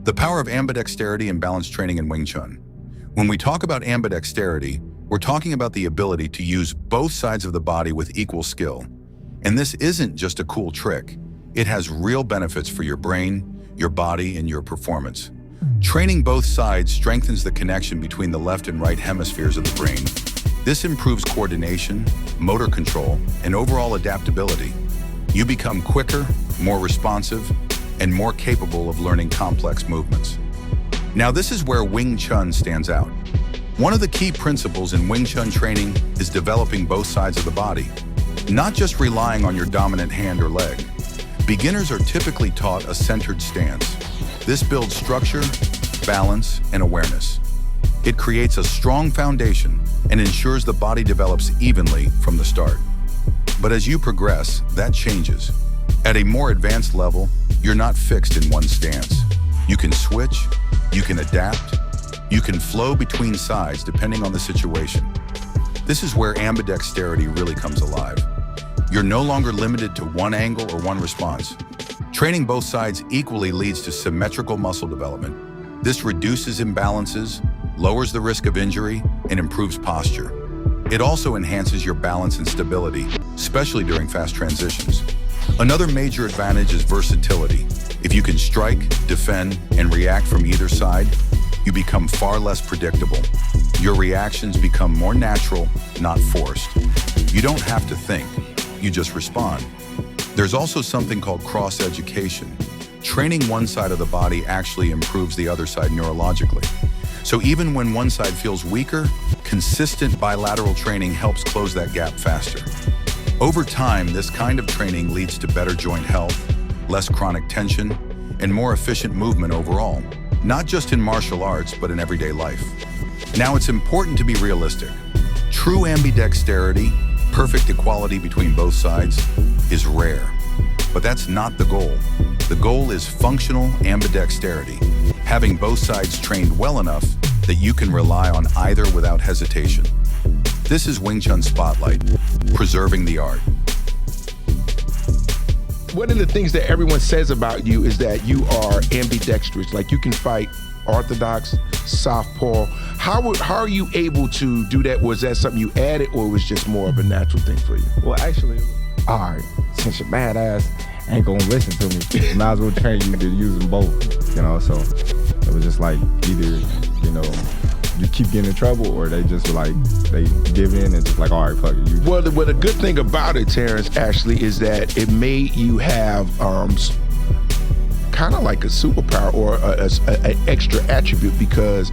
The power of ambidexterity and balance training in Wing Chun. When we talk about ambidexterity, we're talking about the ability to use both sides of the body with equal skill. And this isn't just a cool trick. It has real benefits for your brain, your body, and your performance. Training both sides strengthens the connection between the left and right hemispheres of the brain. This improves coordination, motor control, and overall adaptability. You become quicker, more responsive, and more capable of learning complex movements. Now, this is where Wing Chun stands out. One of the key principles in Wing Chun training is developing both sides of the body, not just relying on your dominant hand or leg. Beginners are typically taught a centered stance. This builds structure, balance, and awareness. It creates a strong foundation and ensures the body develops evenly from the start. But as you progress, that changes. At a more advanced level, you're not fixed in one stance. You can switch, you can adapt, you can flow between sides depending on the situation. This is where ambidexterity really comes alive. You're no longer limited to one angle or one response. Training both sides equally leads to symmetrical muscle development. This reduces imbalances, lowers the risk of injury, and improves posture. It also enhances your balance and stability, especially during fast transitions. Another major advantage is versatility. If you can strike, defend, and react from either side, you become far less predictable. Your reactions become more natural, not forced. You don't have to think, you just respond. There's also something called cross-education. Training one side of the body actually improves the other side neurologically. So even when one side feels weaker, consistent bilateral training helps close that gap faster. Over time, this kind of training leads to better joint health, less chronic tension, and more efficient movement overall, not just in martial arts, but in everyday life. Now, it's important to be realistic. True ambidexterity, perfect equality between both sides, is rare. But that's not the goal. The goal is functional ambidexterity, having both sides trained well enough that you can rely on either without hesitation. This is Wing Chun Spotlight, preserving the art. One of the things that everyone says about you is that you are ambidextrous. Like you can fight orthodox, southpaw. How are you able to do that? Was that something you added or was just more of a natural thing for you? Well, actually, all right, since you're badass, ain't gonna listen to me. Might as well train you to use them both, you know? So it was just like either, you know, you keep getting in trouble or they just like, they give in and just like, all right, fuck it. Well, the good thing about it, Terrence, actually, is that it made you have kind of like a superpower or an extra attribute, because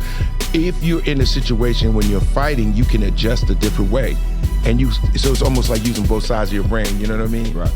if you're in a situation when you're fighting, you can adjust a different way. So it's almost like using both sides of your brain, you know what I mean? Right.